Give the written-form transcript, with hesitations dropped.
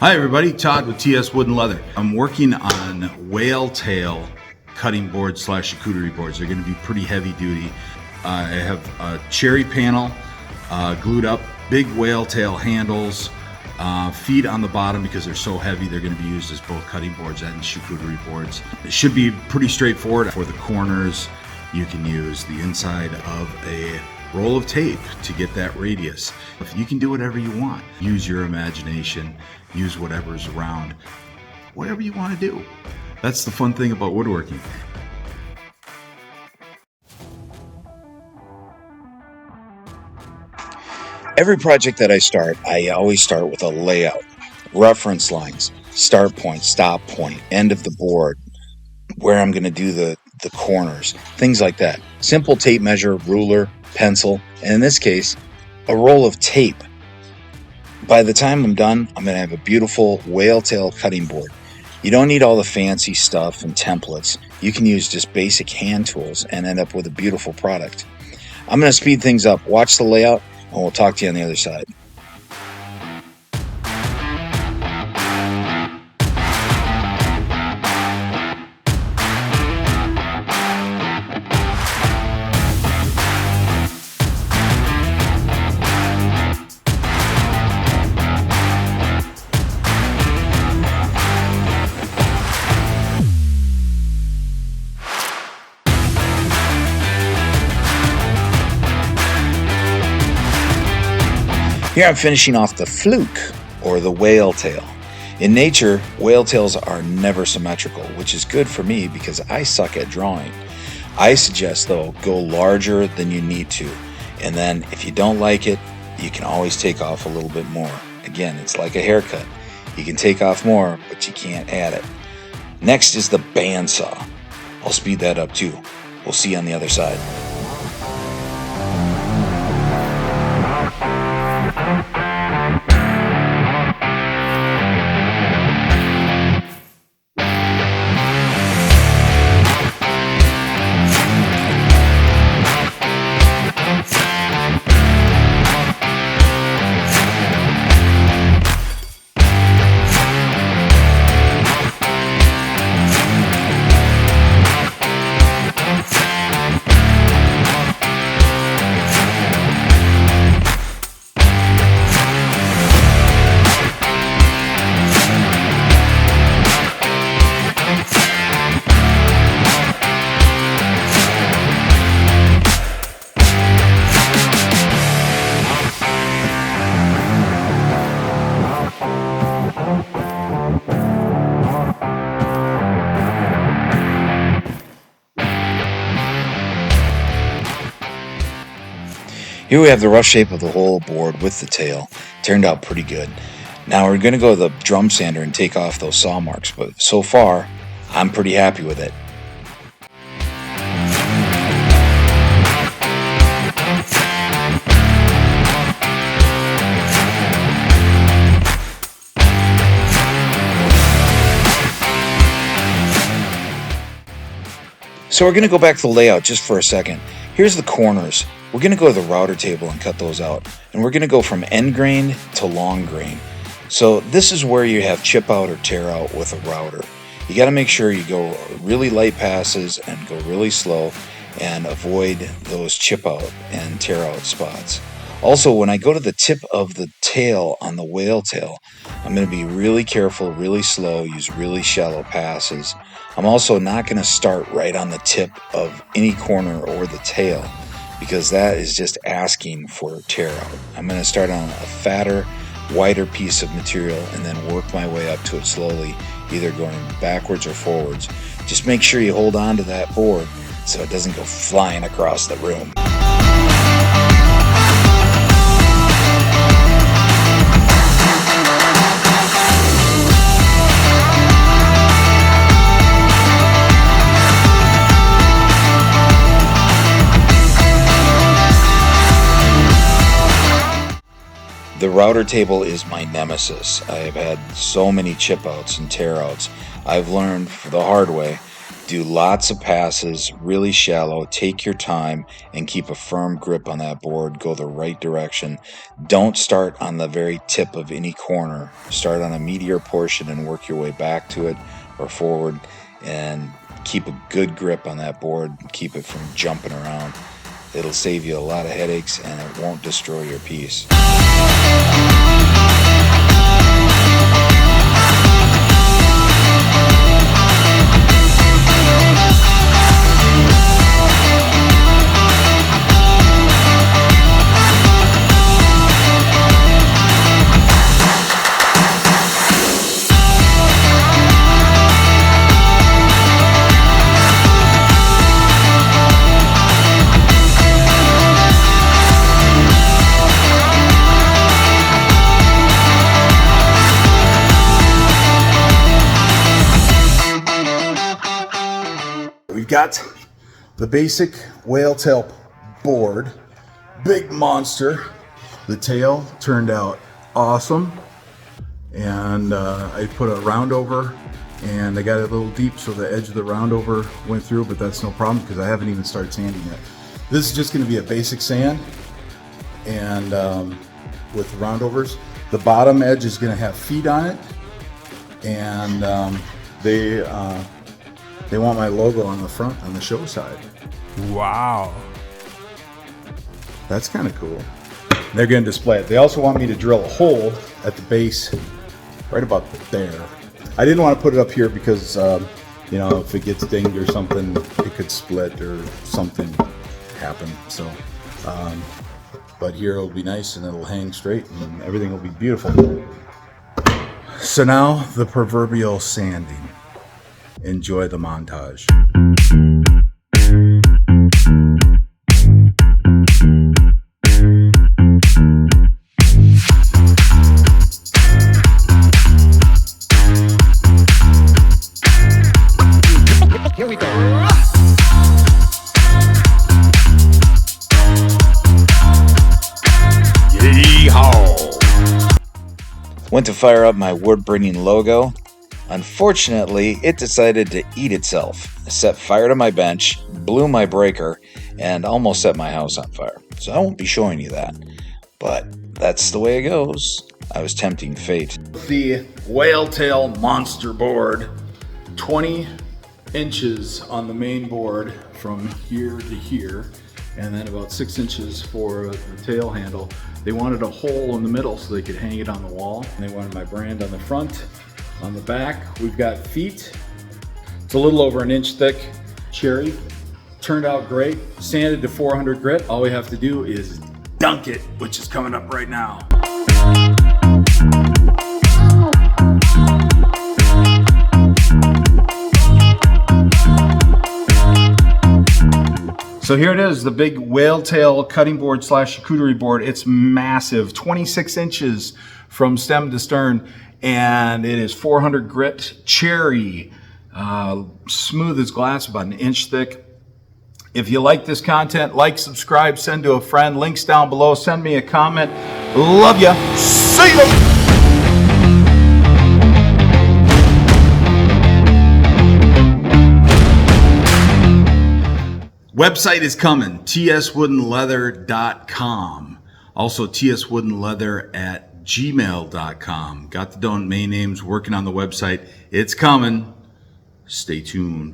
Hi everybody, Todd with Wood and Leather. I'm working on whale tail cutting boards / charcuterie boards. They're going to be pretty heavy duty. I have a cherry panel glued up, big whale tail handles, feet on the bottom because they're so heavy. They're going to be used as both cutting boards and charcuterie boards. It should be pretty straightforward. For the corners, you can use the inside of a roll of tape to get that radius. You can do whatever you want. Use your imagination, use whatever's around, whatever you want to do. That's the fun thing about woodworking. Every project that I start, I always start with a layout, reference lines, start point, stop point, end of the board, where I'm going to do the corners, things like that. Simple tape measure, ruler, pencil, and in this case, a roll of tape. By the time I'm done, I'm going to have a beautiful whale tail cutting board. You don't need all the fancy stuff and templates. You can use just basic hand tools and end up with a beautiful product. I'm going to speed things up. Watch the layout, and we'll talk to you on the other side. Here I'm finishing off the fluke, or the whale tail. In nature, whale tails are never symmetrical, which is good for me because I suck at drawing. I suggest, though, go larger than you need to, and then if you don't like it, you can always take off a little bit more. Again, it's like a haircut. You can take off more, but you can't add it. Next is the bandsaw. I'll speed that up too. We'll see you on the other side. Here we have the rough shape of the whole board with the tail. Turned out pretty good. Now we're going to go to the drum sander and take off those saw marks, but so far, I'm pretty happy with it. So we're going to go back to the layout just for a second. Here's the corners. We're going to go to the router table and cut those out. And we're going to go from end grain to long grain. So this is where you have chip out or tear out with a router. You got to make sure you go really light passes and go really slow and avoid those chip out and tear out spots. Also, when I go to the tip of the tail on the whale tail, I'm going to be really careful, really slow, use really shallow passes. I'm also not going to start right on the tip of any corner or the tail because that is just asking for tear out. I'm going to start on a fatter, wider piece of material and then work my way up to it slowly, either going backwards or forwards. Just make sure you hold on to that board so it doesn't go flying across the room. The router table is my nemesis. I have had so many chip outs and tear outs. I've learned the hard way Do lots of passes, really shallow. Take your time and keep a firm grip on that board. Go the right direction. Don't start on the very tip of any corner. Start on a meatier portion and work your way back to it or forward, and keep a good grip on that board. Keep it from jumping around. It'll save you a lot of headaches and it won't destroy your piece. We've got the basic whale tail board, big monster. The tail turned out awesome, and I put a round over, and I got it a little deep so the edge of the round over went through, but that's no problem because I haven't even started sanding yet. This is just going to be a basic sand, and with roundovers. The bottom edge is going to have feet on it, and they want my logo on the front, on the show side. Wow. That's kind of cool. They're going to display it. They also want me to drill a hole at the base, right about there. I didn't want to put it up here because, you know, if it gets dinged or something, it could split or something happen. So, but here it'll be nice and it'll hang straight and everything will be beautiful. So now the proverbial sanding. Enjoy the montage. Here we go. Yeehaw. Went to fire up my wood-burning logo. Unfortunately, it decided to eat itself. I set fire to my bench, blew my breaker, and almost set my house on fire. So I won't be showing you that. But that's the way it goes. I was tempting fate. The whale tail monster board, 20 inches on the main board from here to here, and then about 6 inches for the tail handle. They wanted a hole in the middle so they could hang it on the wall. And they wanted my brand on the front. On the back, we've got feet. It's a little over an inch thick cherry. Turned out great. Sanded to 400 grit. All we have to do is dunk it, which is coming up right now. So here it is, the big whale tail cutting board / charcuterie board. It's massive, 26 inches from stem to stern, and it is 400 grit cherry, smooth as glass, about an inch thick. If you like this content, like, subscribe, send to a friend. Links down below. Send me a comment. Love ya. See ya. Website is coming, tswoodandleather.com. Also, tswoodandleather@gmail.com. Got the domain names, working on the website. It's coming. Stay tuned.